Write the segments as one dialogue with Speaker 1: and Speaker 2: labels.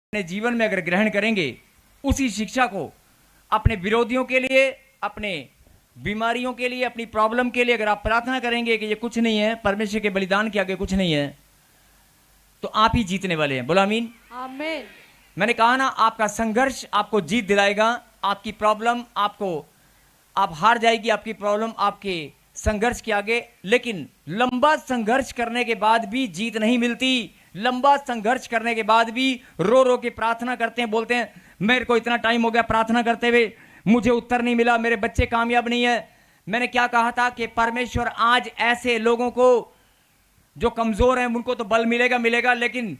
Speaker 1: अपने जीवन में अगर ग्रहण करेंगे, उसी शिक्षा को अपने विरोधियों के लिए, अपने बीमारियों के लिए, अपनी प्रॉब्लम के लिए अगर आप प्रार्थना करेंगे कि ये कुछ नहीं है, परमेश्वर के बलिदान के आगे कुछ नहीं है, तो आप ही जीतने वाले हैं। बोलो आमीन।
Speaker 2: आमीन।
Speaker 1: मैंने कहा ना, आपका संघर्ष आपको जीत दिलाएगा। आपकी प्रॉब्लम आप हार जाएगी, आपकी प्रॉब्लम आपके संघर्ष के आगे। लेकिन लंबा संघर्ष करने के बाद भी जीत नहीं मिलती। लंबा संघर्ष करने के बाद भी रो रो के प्रार्थना करते हैं, बोलते हैं मेरे को इतना टाइम हो गया प्रार्थना करते हुए, मुझे उत्तर नहीं मिला, मेरे बच्चे कामयाब नहीं है। मैंने क्या कहा था कि परमेश्वर आज ऐसे लोगों को, जो कमजोर हैं उनको तो बल मिलेगा, लेकिन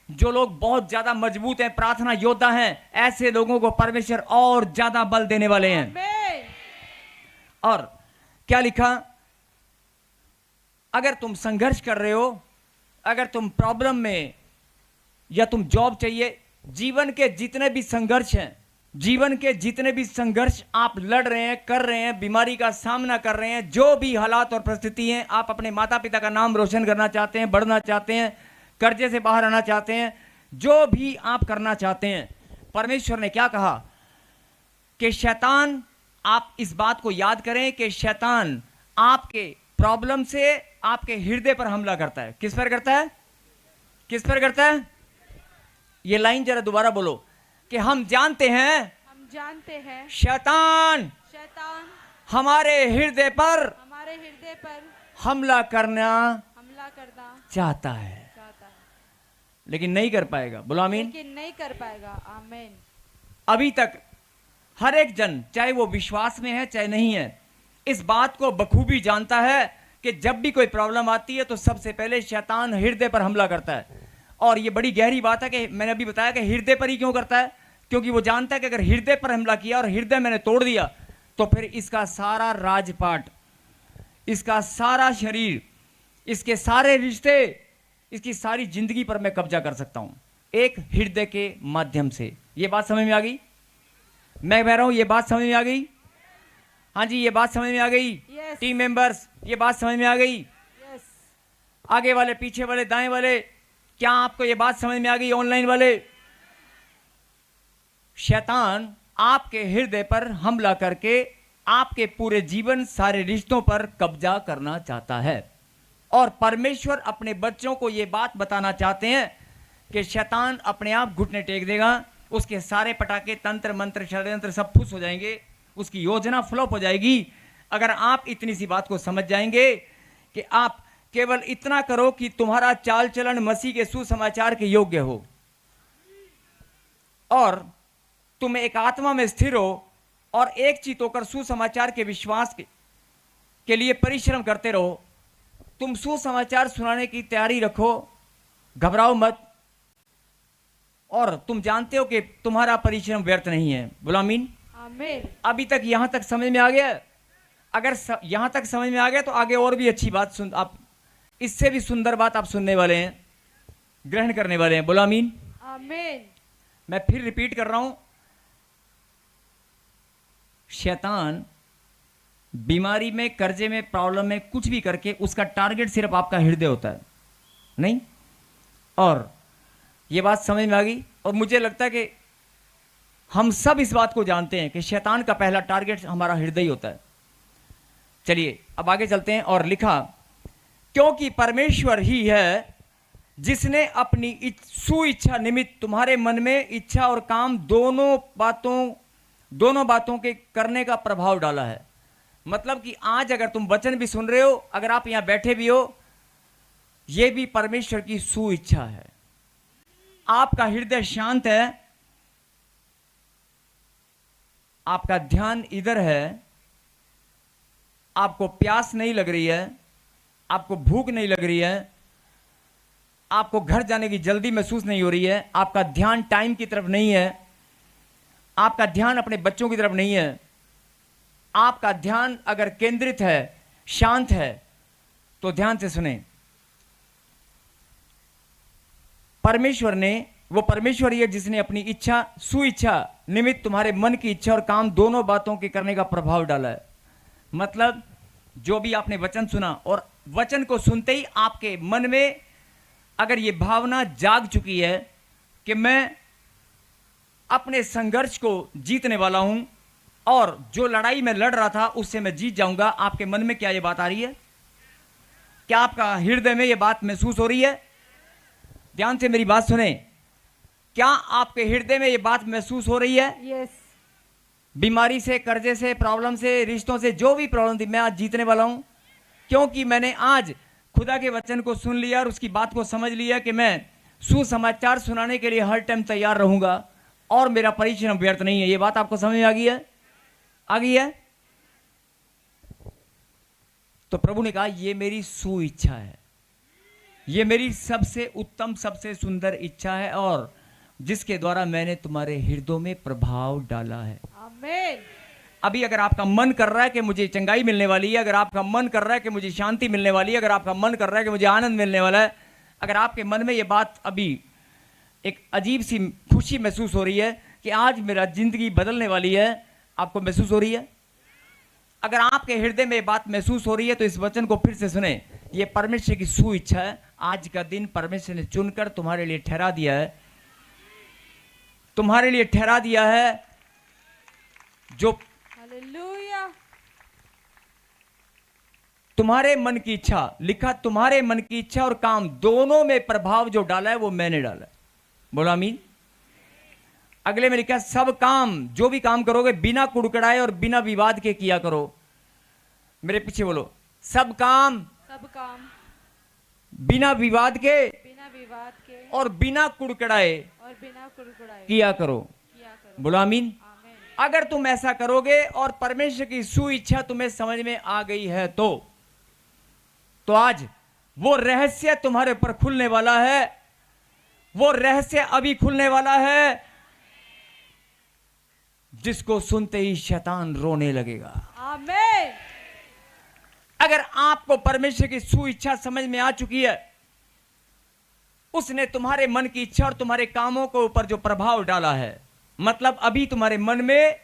Speaker 1: जो लोग बहुत ज्यादा मजबूत हैं, प्रार्थना योद्धा हैं, ऐसे लोगों को परमेश्वर और ज्यादा बल देने वाले हैं।
Speaker 2: आमीन।
Speaker 1: और क्या लिखा, अगर तुम संघर्ष कर रहे हो, अगर तुम प्रॉब्लम में, या तुम जॉब चाहिए, जीवन के जितने भी संघर्ष हैं, जीवन के जितने भी संघर्ष आप लड़ रहे हैं, कर रहे हैं, बीमारी का सामना कर रहे हैं, जो भी हालात और परिस्थिति हैं, आप अपने माता पिता का नाम रोशन करना चाहते हैं, बढ़ना चाहते हैं, कर्जे से बाहर आना चाहते हैं, जो भी आप करना चाहते हैं, परमेश्वर ने क्या कहा कि शैतान, आप इस बात को याद करें कि शैतान आपके प्रॉब्लम से आपके हृदय पर हमला करता है। किस पर करता है? किस पर करता है? ये लाइन जरा दोबारा बोलो कि हम जानते हैं शैतान हमारे हृदय पर हमला करना चाहता है, लेकिन नहीं कर पाएगा। बोलो आमीन।
Speaker 2: लेकिन नहीं कर पाएगा। आमीन।
Speaker 1: अभी तक हर एक जन, चाहे वो विश्वास में है चाहे नहीं है, इस बात को बखूबी जानता है कि जब भी कोई प्रॉब्लम आती है तो सबसे पहले शैतान हृदय पर हमला करता है। और ये बड़ी गहरी बात है कि मैंने अभी बताया कि हृदय पर ही क्यों करता है, क्योंकि वो जानता है कि अगर हृदय पर हमला किया और हृदय मैंने तोड़ दिया तो फिर इसका सारा राजपाट, इसका सारा शरीर, इसके सारे रिश्ते, इसकी सारी जिंदगी पर मैं कब्जा कर सकता हूं, एक हृदय के माध्यम से। ये बात समझ में आ गई? मैं कह रहा हूं, ये बात समझ में आ गई? हाँ जी, ये बात समझ में आ गई?
Speaker 2: Yes.
Speaker 1: टीम मेंबर्स, ये बात समझ में आ गई?
Speaker 2: यस।
Speaker 1: आगे वाले, पीछे वाले, दाएं वाले, क्या आपको ये बात समझ में आ गई? ऑनलाइन वाले, शैतान आपके हृदय पर हमला करके आपके पूरे जीवन, सारे रिश्तों पर कब्जा करना चाहता है। और परमेश्वर अपने बच्चों को यह बात बताना चाहते हैं कि शैतान अपने आप घुटने टेक देगा, उसके सारे पटाखे, तंत्र मंत्र, षड्यंत्र सब फुस हो जाएंगे, उसकी योजना फ्लॉप हो जाएगी। अगर आप इतनी सी बात को समझ जाएंगे कि आप केवल इतना करो कि तुम्हारा चाल चलन मसीह के सुसमाचार के योग्य हो, और तुम एक आत्मा में स्थिर हो, और एक चित होकर सुसमाचार के विश्वास के लिए परिश्रम करते रहो। तुम सुसमाचार सुनाने की तैयारी रखो, घबराओ मत, और तुम जानते हो कि तुम्हारा परिश्रम व्यर्थ नहीं है। बोलो आमीन।
Speaker 2: आमीन।
Speaker 1: अभी तक यहां तक समझ में आ गया? अगर यहां तक समझ में आ गया तो आगे और भी अच्छी बात सुन, आप इससे भी सुंदर बात आप सुनने वाले हैं, ग्रहण करने वाले हैं। बोलो आमीन।
Speaker 2: आमीन।
Speaker 1: मैं फिर रिपीट कर रहा हूं, शैतान बीमारी में, कर्जे में, प्रॉब्लम में, कुछ भी करके उसका टारगेट सिर्फ आपका हृदय होता है, नहीं? और ये बात समझ में आ गई? और मुझे लगता है कि हम सब इस बात को जानते हैं कि शैतान का पहला टारगेट हमारा हृदय ही होता है। चलिए अब आगे चलते हैं। और लिखा, क्योंकि परमेश्वर ही है जिसने अपनी सुइच्छा निमित्त तुम्हारे मन में इच्छा और काम दोनों बातों के करने का प्रभाव डाला है। मतलब कि आज अगर तुम वचन भी सुन रहे हो, अगर आप यहां बैठे भी हो, यह भी परमेश्वर की सुइच्छा है। आपका हृदय शांत है, आपका ध्यान इधर है, आपको प्यास नहीं लग रही है, आपको भूख नहीं लग रही है, आपको घर जाने की जल्दी महसूस नहीं हो रही है, आपका ध्यान टाइम की तरफ नहीं है, आपका ध्यान अपने बच्चों की तरफ नहीं है, आपका ध्यान अगर केंद्रित है, शांत है, तो ध्यान से सुने। परमेश्वर ने, वो परमेश्वर ही है जिसने अपनी इच्छा, सुइच्छा निमित्त तुम्हारे मन की इच्छा और काम दोनों बातों के करने का प्रभाव डाला है। मतलब जो भी आपने वचन सुना, और वचन को सुनते ही आपके मन में अगर ये भावना जाग चुकी है कि मैं अपने संघर्ष को जीतने वाला हूं और जो लड़ाई में लड़ रहा था उससे मैं जीत जाऊंगा। आपके मन में क्या ये बात आ रही है? क्या आपका हृदय में ये बात महसूस हो रही है? ध्यान से मेरी बात सुने। क्या आपके हृदय में ये बात महसूस हो रही है?
Speaker 2: यस।
Speaker 1: बीमारी से, कर्जे से, प्रॉब्लम से, रिश्तों से, जो भी प्रॉब्लम थी, मैं आज जीतने वाला हूं क्योंकि मैंने आज खुदा के वचन को सुन लिया और उसकी बात को समझ लिया कि मैं सुसमाचार सुनाने के लिए हर टाइम तैयार रहूंगा और मेरा परिश्रम व्यर्थ नहीं है। ये बात आपको समझ में आ गई है? आ गई है? तो प्रभु ने कहा ये मेरी सुइच्छा है, ये मेरी सबसे उत्तम, सबसे सुंदर इच्छा है और जिसके द्वारा मैंने तुम्हारे हृदयों में प्रभाव डाला है।
Speaker 2: आमीन।
Speaker 1: अभी अगर आपका मन कर रहा है कि मुझे चंगाई मिलने वाली है, अगर आपका मन कर रहा है कि मुझे शांति मिलने वाली है, अगर आपका मन कर रहा है कि मुझे आनंद मिलने वाला है, अगर आपके मन में ये बात अभी एक अजीब सी खुशी महसूस हो रही है कि आज मेरा जिंदगी बदलने वाली है, आपको महसूस हो रही है? अगर आपके हृदय में ये बात महसूस हो रही है तो इस वचन को फिर से सुने। ये परमेश्वर की सुइच्छा है। आज का दिन परमेश्वर ने चुनकर तुम्हारे लिए ठहरा दिया है, तुम्हारे लिए ठहरा दिया है। जो
Speaker 2: हालेलुया।
Speaker 1: तुम्हारे मन की इच्छा, लिखा तुम्हारे मन की इच्छा और काम दोनों में प्रभाव जो डाला है वो मैंने डाला है। बोलो आमीन। अगले में लिखा सब काम, जो भी काम करोगे बिना कुड़कुड़ाए और बिना विवाद के किया करो। मेरे पीछे बोलो, सब काम बिना विवाद के और बिना कुड़कुड़ाए किया करो। बोलो आमीन। अगर तुम ऐसा करोगे और परमेश्वर की सुइच्छा तुम्हें समझ में आ गई है तो आज वो रहस्य तुम्हारे ऊपर खुलने वाला है। वो रहस्य अभी खुलने वाला है जिसको सुनते ही शैतान रोने लगेगा।
Speaker 2: आमीन।
Speaker 1: अगर आपको परमेश्वर की सुइच्छा समझ में आ चुकी है, उसने तुम्हारे मन की इच्छा और तुम्हारे कामों के ऊपर जो प्रभाव डाला है, मतलब अभी तुम्हारे मन में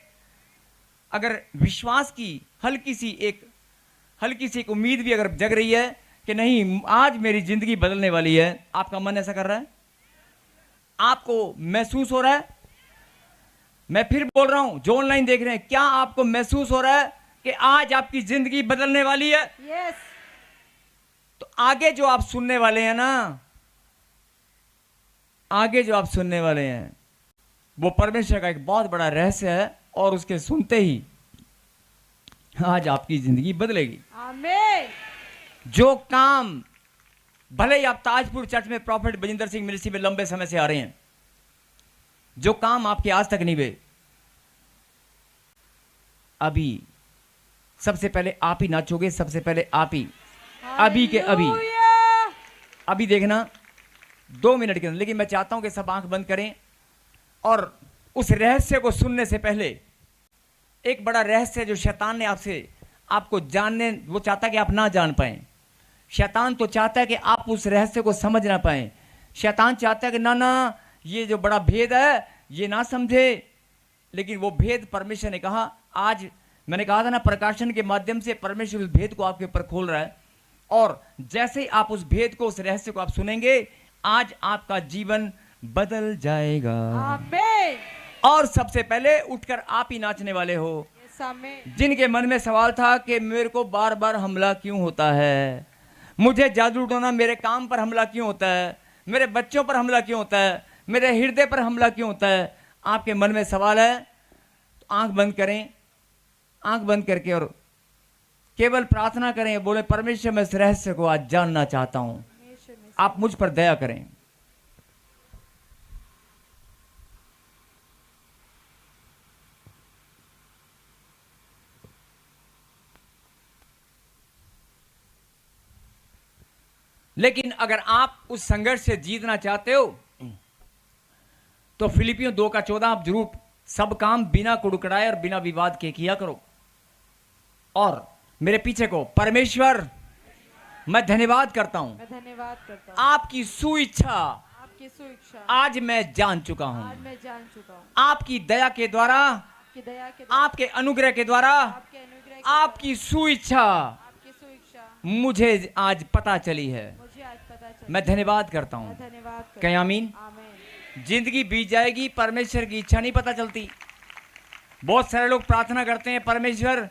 Speaker 1: अगर विश्वास की हल्की सी एक उम्मीद भी अगर जग रही है कि नहीं आज मेरी जिंदगी बदलने वाली है, आपका मन ऐसा कर रहा है, आपको महसूस हो रहा है? मैं फिर बोल रहा हूं, जो ऑनलाइन देख रहे हैं, क्या आपको महसूस हो रहा है कि आज आपकी जिंदगी बदलने वाली है?
Speaker 2: यस।
Speaker 1: तो आगे जो आप सुनने वाले हैं ना, आगे जो आप सुनने वाले हैं वो परमेश्वर का एक बहुत बड़ा रहस्य है और उसके सुनते ही आज आपकी जिंदगी बदलेगी।
Speaker 2: आमीन।
Speaker 1: जो काम, भले ही आप ताजपुर चर्च में प्रॉफेट बजिंदर सिंह मिनिस्ट्री में लंबे समय से आ रहे हैं, जो काम आपके आज तक नहीं हुए, अभी सबसे पहले आप ही नाचोगे, सबसे पहले आप ही, अभी के अभी।
Speaker 2: हालेलुया।
Speaker 1: अभी देखना 2 मिनट के अंदर। लेकिन मैं चाहता हूं कि सब आंख बंद करें और उस रहस्य को सुनने से पहले, एक बड़ा रहस्य जो शैतान ने आपको जानने, वो चाहता है कि आप ना जान पाए। शैतान तो चाहता है कि आप उस रहस्य को समझ ना पाए। शैतान चाहता है कि ना ये जो बड़ा भेद है ये ना समझे। लेकिन वो भेद परमेश्वर ने कहा, आज मैंने कहा था ना, प्रकाशन के माध्यम से परमेश्वर उस भेद को आपके ऊपर खोल रहा है और जैसे ही आप उस भेद को, उस रहस्य को आप सुनेंगे, आज आपका जीवन बदल जाएगा।
Speaker 2: आमीन।
Speaker 1: और सबसे पहले उठकर आप ही नाचने वाले हो।
Speaker 2: यस। आमीन।
Speaker 1: जिनके मन में सवाल था कि मेरे को बार बार हमला क्यों होता है, मुझे जादू टोना, मेरे काम पर हमला क्यों होता है, मेरे बच्चों पर हमला क्यों होता है, मेरे हृदय पर हमला क्यों होता है, आपके मन में सवाल है, तो आंख बंद करें, आंख बंद करके और केवल प्रार्थना करें। बोले परमेश्वर मैं इस रहस्य को आज जानना चाहता हूं, आप मुझ पर दया करें। लेकिन अगर आप उस संघर्ष से जीतना चाहते हो तो फिलिपियों 2:14 आप जरूर सब काम बिना कुड़कुड़ाए और बिना विवाद के किया करो। और मेरे पीछे को, परमेश्वर मैं धन्यवाद करता हूं,
Speaker 2: मैं धन्यवाद करता हूँ,
Speaker 1: आपकी सुइच्छा
Speaker 2: आपकी सुइच्छा
Speaker 1: आज मैं जान चुका
Speaker 2: आज
Speaker 1: हूं।
Speaker 2: मैं जान चुका हूँ।
Speaker 1: आपकी दया के द्वारा,
Speaker 2: आपकी दया के द्वारा,
Speaker 1: आपके अनुग्रह के द्वारा,
Speaker 2: आपके अनुग्रह के द्वारा,
Speaker 1: आपकी सुइच्छा
Speaker 2: आपकी सुइच्छा
Speaker 1: मुझे आज पता चली है।
Speaker 2: मुझे आज पता चला।
Speaker 1: मैं धन्यवाद करता हूं।
Speaker 2: मैं धन्यवाद करता
Speaker 1: कहीं आमीन।
Speaker 2: हूँ। आमीन।
Speaker 1: जिंदगी बीत जाएगी, परमेश्वर की इच्छा नहीं पता चलती। बहुत सारे लोग प्रार्थना करते हैं, परमेश्वर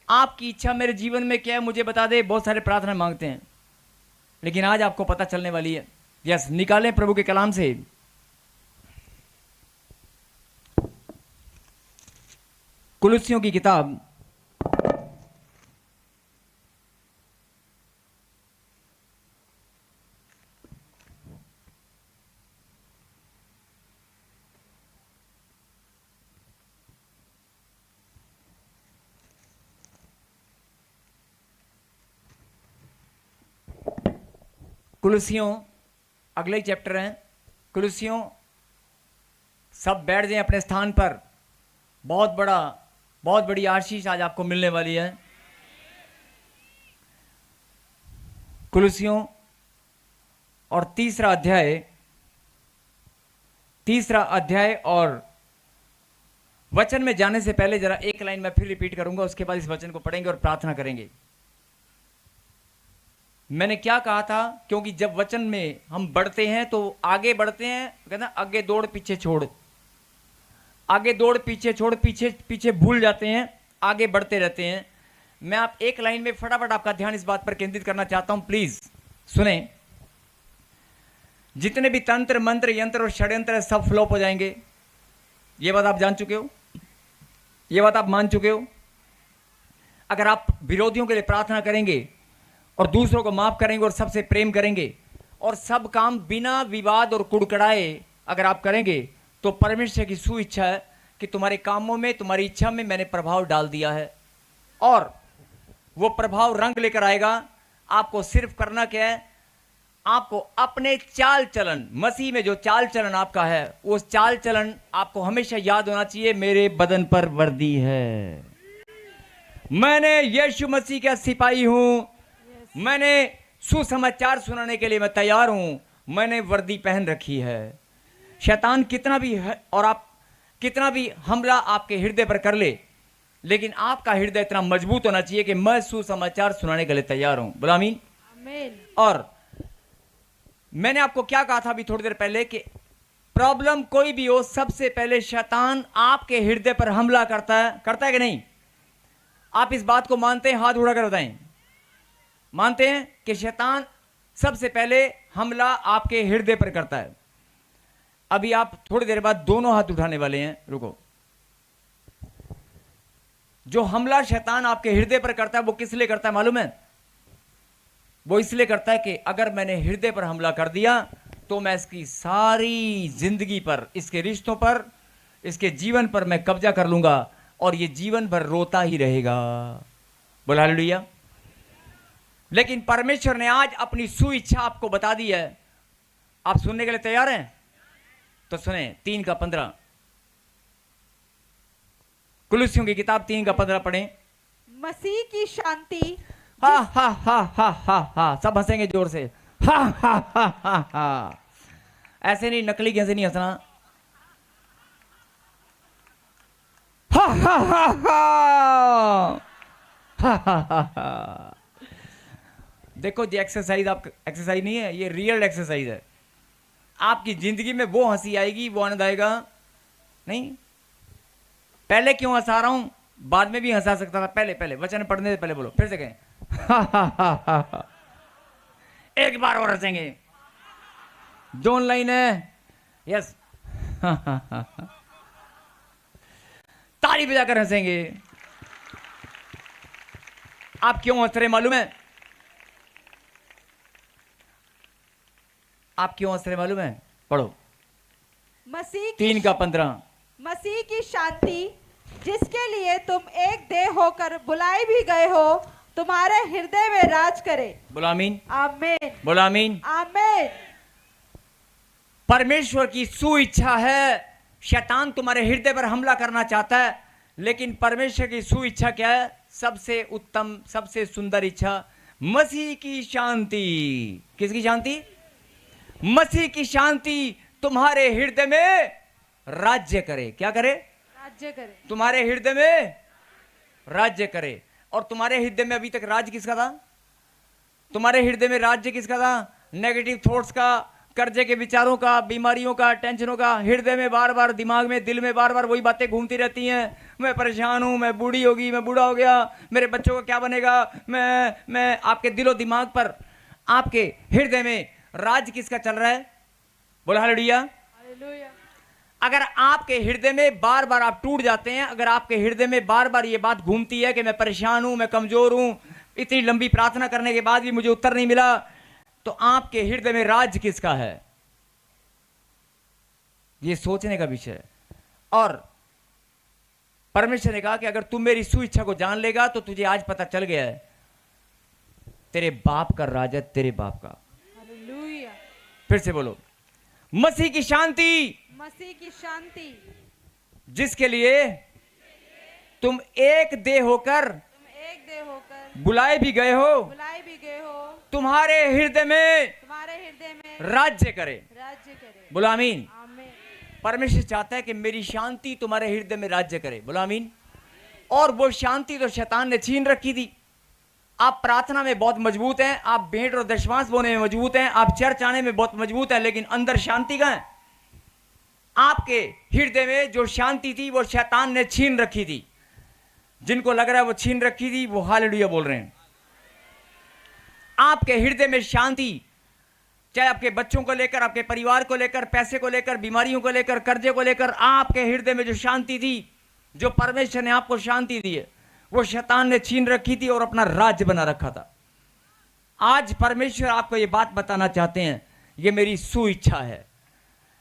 Speaker 1: आपकी इच्छा मेरे जीवन में क्या है मुझे बता दे। बहुत सारे प्रार्थना मांगते हैं, लेकिन आज आपको पता चलने वाली है। यस, निकालें प्रभु के कलाम से कुलुस्सियों की किताब कुलुस्सियों अगले चैप्टर हैं। कुलुस्सियों, सब बैठ जाएं अपने स्थान पर। बहुत बड़ी आशीष आज आपको मिलने वाली है। कुलुस्सियों और तीसरा अध्याय और वचन में जाने से पहले जरा एक लाइन मैं फिर रिपीट करूंगा, उसके बाद इस वचन को पढ़ेंगे और प्रार्थना करेंगे। मैंने क्या कहा था, क्योंकि जब वचन में हम बढ़ते हैं तो आगे बढ़ते हैं, कहते हैं आगे दौड़ पीछे छोड़, आगे दौड़ पीछे छोड़, पीछे पीछे भूल जाते हैं, आगे बढ़ते रहते हैं। मैं आप एक लाइन में फटाफट आपका ध्यान इस बात पर केंद्रित करना चाहता हूं, प्लीज सुने। जितने भी तंत्र मंत्र यंत्र और षड्यंत्र सब फ्लॉप हो जाएंगे। ये बात आप जान चुके हो, ये बात आप मान चुके हो। अगर आप विरोधियों के लिए प्रार्थना करेंगे और दूसरों को माफ करेंगे और सबसे प्रेम करेंगे और सब काम बिना विवाद और कुड़कड़ाए अगर आप करेंगे, तो परमेश्वर की सुइच्छा है कि तुम्हारे कामों में, तुम्हारी इच्छा में मैंने प्रभाव डाल दिया है और वो प्रभाव रंग लेकर आएगा। आपको सिर्फ करना क्या है, आपको अपने चाल चलन, मसीह में जो चाल चलन आपका है, उस चाल चलन आपको हमेशा याद होना चाहिए। मेरे बदन पर वर्दी है, मैंने यीशु मसीह का सिपाही हूं, मैंने सुसमाचार सुनाने के लिए मैं तैयार हूं, मैंने वर्दी पहन रखी है। शैतान कितना भी है और आप कितना भी हमला आपके हृदय पर कर ले, लेकिन आपका हृदय इतना मजबूत होना चाहिए कि मैं सुसमाचार सुनाने के लिए तैयार हूं। बोला आमीन।
Speaker 2: आमीन।
Speaker 1: और मैंने आपको क्या कहा था अभी थोड़ी देर पहले कि प्रॉब्लम कोई भी हो, सबसे पहले शैतान आपके हृदय पर हमला करता है कि नहीं? आप इस बात को मानते हैं? हाथ उठाकर बताएं। मानते हैं कि शैतान सबसे पहले हमला आपके हृदय पर करता है। अभी आप थोड़ी देर बाद दोनों हाथ उठाने वाले हैं, रुको। जो हमला शैतान आपके हृदय पर करता है वो किस लिए करता है मालूम है? वो इसलिए करता है कि अगर मैंने हृदय पर हमला कर दिया तो मैं इसकी सारी जिंदगी पर, इसके रिश्तों पर, इसके जीवन पर मैं कब्जा कर लूंगा और ये जीवन भर रोता ही रहेगा। बोला हालेलुया। लेकिन परमेश्वर ने आज अपनी सुइच्छा आपको बता दी है। आप सुनने के लिए तैयार हैं? तो सुने 3:15, कुलुस्सियों की किताब 3:15 पढ़ें।
Speaker 2: मसीह की शांति,
Speaker 1: हा हा हा हा हा हा, सब हंसेंगे जोर से। हा हा हा हा हा, ऐसे नहीं, नकली कैसे नहीं हंसना। हा हा हा हा हा हा हा हा। देखो ये एक्सरसाइज आप एक्सरसाइज नहीं है, ये रियल एक्सरसाइज है। आपकी जिंदगी में वो हंसी आएगी, वो आनंद आएगा। नहीं, पहले क्यों हंसा रहा हूं, बाद में भी हंसा सकता था। पहले वचन पढ़ने से पहले बोलो, फिर से कहें। एक बार और हंसेंगे। 2 लाइन है। यस। ताली बजाकर हंसेंगे। आप क्यों हंस रहे मालूम है? आप क्यों हंस रहे मालूम है? पढ़ो
Speaker 2: मसीह
Speaker 1: 3:15।
Speaker 2: मसीह की शांति, जिसके लिए तुम एक देह होकर बुलाए भी गए हो, तुम्हारे हृदय में राज करे।
Speaker 1: बोला आमीन।
Speaker 2: आमीन।
Speaker 1: बोला आमीन।
Speaker 2: आमीन।
Speaker 1: परमेश्वर की सुइच्छा है। शैतान तुम्हारे हृदय पर हमला करना चाहता है, लेकिन परमेश्वर की सुइच्छा क्या है? सबसे उत्तम, सबसे सुंदर इच्छा, मसीह की शांति। किसकी शांति? मसीह की शांति तुम्हारे हृदय में राज्य करे। क्या करे?
Speaker 2: राज्य करे।
Speaker 1: तुम्हारे हृदय में राज्य करे। और तुम्हारे हृदय में अभी तक राज्य किसका था? तुम्हारे हृदय में राज्य किसका था? नेगेटिव थॉट्स का, कर्जे के विचारों का, बीमारियों का, टेंशनों का, हृदय में बार बार, दिमाग में, दिल में बार बार वही बातें घूमती रहती हैं। मैं परेशान हूँ, मैं बूढ़ी होगी, मैं बूढ़ा हो गया, मेरे बच्चों का क्या बनेगा। मैं आपके दिलो दिमाग पर, आपके हृदय में राज किसका चल रहा है? बोला हालेलुया।
Speaker 2: हालेलुया।
Speaker 1: अगर आपके हृदय में बार बार आप टूट जाते हैं, अगर आपके हृदय में बार बार ये बात घूमती है कि मैं परेशान हूं, मैं कमजोर हूं, इतनी लंबी प्रार्थना करने के बाद भी मुझे उत्तर नहीं मिला, तो आपके हृदय में राज किसका है? ये सोचने का विषय है। और परमेश्वर ने कहा कि अगर तू मेरी सुइच्छा को जान लेगा तो तुझे आज पता चल गया है तेरे बाप का राज है, तेरे बाप का।
Speaker 2: हालेलुया।
Speaker 1: फिर से बोलो, मसीह की शांति,
Speaker 2: मसीह की शांति,
Speaker 1: जिसके लिए तुम एक देह होकर
Speaker 2: तुम एक देह होकर
Speaker 1: बुलाए भी गए हो,
Speaker 2: बुलाए भी गए हो,
Speaker 1: तुम्हारे हृदय में
Speaker 2: तुम्हारे हृदय में
Speaker 1: राज्य करे।
Speaker 2: राज्य करे।
Speaker 1: बोलो आमीन।
Speaker 2: आमीन।
Speaker 1: परमेश्वर चाहता है कि मेरी शांति तुम्हारे हृदय में राज्य करे। बोलो आमीन। और वो शांति तो शैतान ने छीन रखी थी। आप प्रार्थना में बहुत मजबूत हैं, आप भेंट और दशमांश बोने में मजबूत हैं, आप चर्च आने में बहुत मजबूत हैं, लेकिन अंदर शांति कहाँ है? आपके हृदय में जो शांति थी वो शैतान ने छीन रखी थी। जिनको लग रहा है वो छीन रखी थी, वो हालेलुया बोल रहे हैं। आपके हृदय में शांति, चाहे आपके बच्चों को लेकर, आपके परिवार को लेकर, पैसे को लेकर, बीमारियों को लेकर, कर्जे को लेकर, आपके हृदय में जो शांति थी, जो परमेश्वर ने आपको शांति दी है, वो शैतान ने छीन रखी थी और अपना राज्य बना रखा था। आज परमेश्वर आपको ये बात बताना चाहते हैं, ये मेरी सुइच्छा है,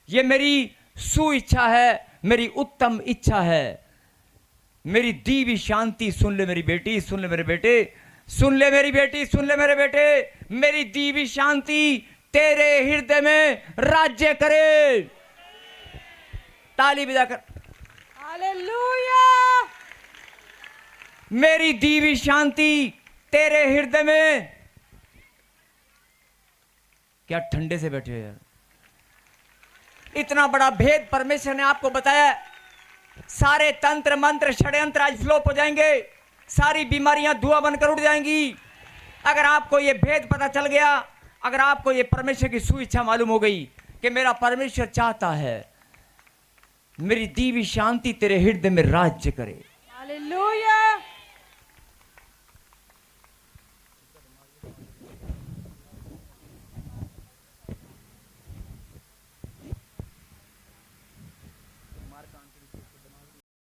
Speaker 1: ये मेरी सुइच्छा है, मेरी उत्तम इच्छा है, मेरी दी हुई शांति सुन ले मेरी बेटी, सुन ले मेरे बेटे, सुन ले मेरी बेटी, सुन ले मेरे बेटे, मेरी दी हुई शांति तेरे हृदय में राज्य करे। ताली बजाकर
Speaker 2: हालेलुया।
Speaker 1: मेरी दी हुई शांति तेरे हृदय में। क्या ठंडे से बैठे हो यार? इतना बड़ा भेद परमेश्वर ने आपको बताया। सारे तंत्र मंत्र षड्यंत्र आज फ्लॉप हो जाएंगे, सारी बीमारियां धुआं बनकर उड़ जाएंगी। अगर आपको ये भेद पता चल गया, अगर आपको ये परमेश्वर की सुइच्छा मालूम हो गई कि मेरा परमेश्वर चाहता है मेरी दी हुई शांति तेरे हृदय में राज्य करे,